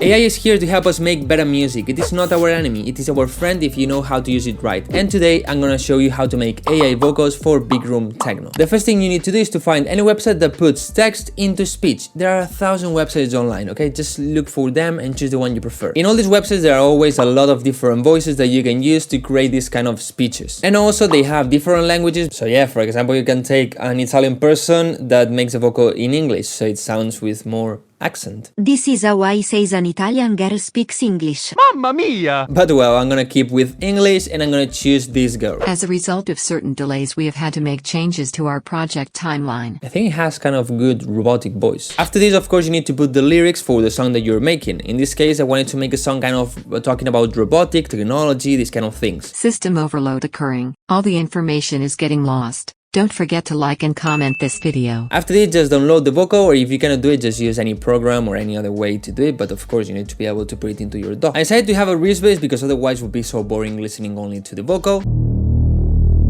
AI is here to help us make better music. It is not our enemy, it is our friend if you know how to use it right. And today I'm gonna show you how to make AI vocals for big room techno. The first thing you need to do is to find any website that puts text into speech. There are 1,000 websites online, okay? Just look for them and choose the one you prefer. In all these websites there are always a lot of different voices that you can use to create these kind of speeches. And also they have different languages. So yeah, for example, you can take an Italian person that makes a vocal in English, so it sounds with more accent. This is how I say an Italian girl speaks English. Mamma mia! But well, I'm gonna keep with English and I'm gonna choose this girl. As a result of certain delays, we have had to make changes to our project timeline. I think it has kind of good robotic voice. After this, of course, you need to put the lyrics for the song that you're making. In this case, I wanted to make a song kind of talking about robotic, technology, these kind of things. System overload occurring. All the information is getting lost. Don't forget to like and comment this video. After this, just download the vocal, or if you cannot do it, just use any program or any other way to do it, but of course you need to be able to put it into your DAW. I decided to have a wrist bass because otherwise it would be so boring listening only to the vocal.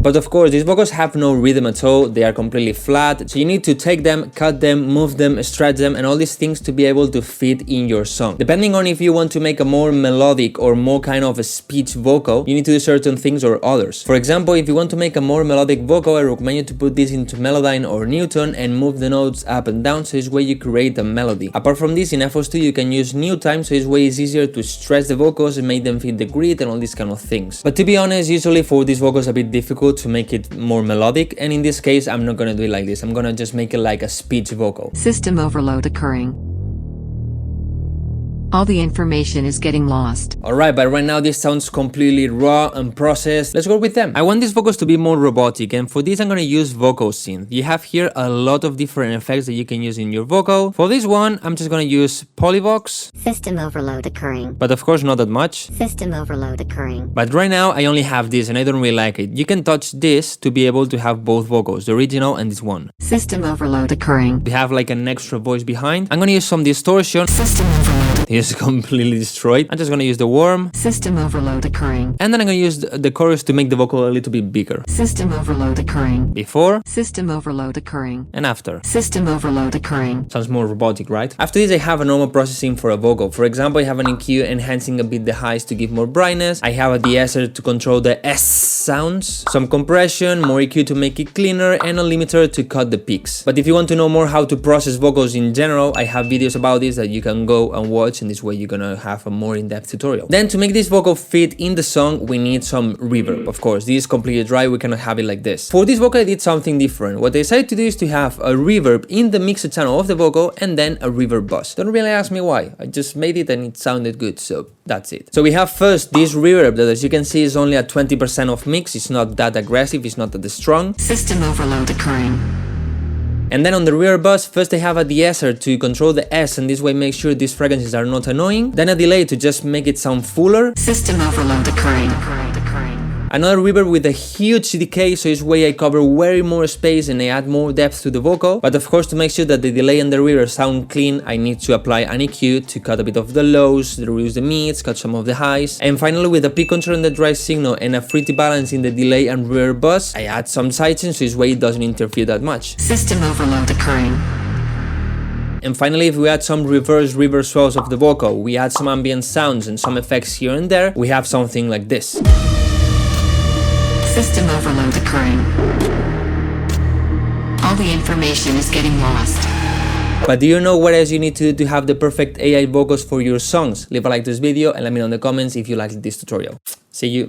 But of course, these vocals have no rhythm at all, they are completely flat, so you need to take them, cut them, move them, stretch them, and all these things to be able to fit in your song. Depending on if you want to make a more melodic or more kind of a speech vocal, you need to do certain things or others. For example, if you want to make a more melodic vocal, I recommend you to put this into Melodyne or Newton and move the notes up and down, so this way you create a melody. Apart from this, in FL Studio you can use new time, so this way it's easier to stretch the vocals and make them fit the grid and all these kind of things. But to be honest, usually for these vocals a bit difficult to make it more melodic, and in this case I'm not gonna do it like this. I'm gonna just make it like a speech vocal. System overload occurring. All the information is getting lost. Alright, but right now this sounds completely raw and processed. Let's go with them. I want these vocals to be more robotic, and for this I'm gonna use vocal synth. You have here a lot of different effects that you can use in your vocal. For this one, I'm just gonna use Polyvox. System overload occurring. But of course not that much. System overload occurring. But right now I only have this and I don't really like it. You can touch this to be able to have both vocals, the original and this one. System overload occurring. We have like an extra voice behind. I'm gonna use some distortion. System overload. It's completely destroyed. I'm just gonna use the worm. System overload occurring. And then I'm gonna use the chorus to make the vocal a little bit bigger. System overload occurring. Before. System overload occurring. And after. System overload occurring. Sounds more robotic, right? After this I have a normal processing for a vocal. For example, I have an EQ enhancing a bit the highs to give more brightness. I have a de-esser to control the S sounds. Some compression, more EQ to make it cleaner, and a limiter to cut the peaks. But if you want to know more how to process vocals in general, I have videos about this that you can go and watch, and this way you're gonna have a more in-depth tutorial. Then to make this vocal fit in the song, we need some reverb. Of course, this is completely dry, we cannot have it like this. For this vocal I did something different. What I decided to do is to have a reverb in the mixer channel of the vocal and then a reverb bus. Don't really ask me why, I just made it and it sounded good, so that's it. So we have first this reverb that, as you can see, is only at 20% of mix. It's not that aggressive, it's not that strong. System overload occurring. And then on the rear bus, first I have a de-esser to control the S and this way make sure these frequencies are not annoying. Then a delay to just make it sound fuller. System overload occurring. Another reverb with a huge decay, so this way I cover way more space and I add more depth to the vocal. But of course, to make sure that the delay and the reverb sound clean, I need to apply an EQ to cut a bit of the lows, reduce the mids, cut some of the highs. And finally, with a peak control and the drive signal and a frequency balance in the delay and reverb bus, I add some sidechains so this way it doesn't interfere that much. System overload occurring. And finally, if we add some reverse reverb swells of the vocal, we add some ambient sounds and some effects here and there, we have something like this. System overload occurring. All the information is getting lost. But do you know what else you need to do to have the perfect AI vocals for your songs? Leave a like to this video and let me know in the comments if you liked this tutorial. See you!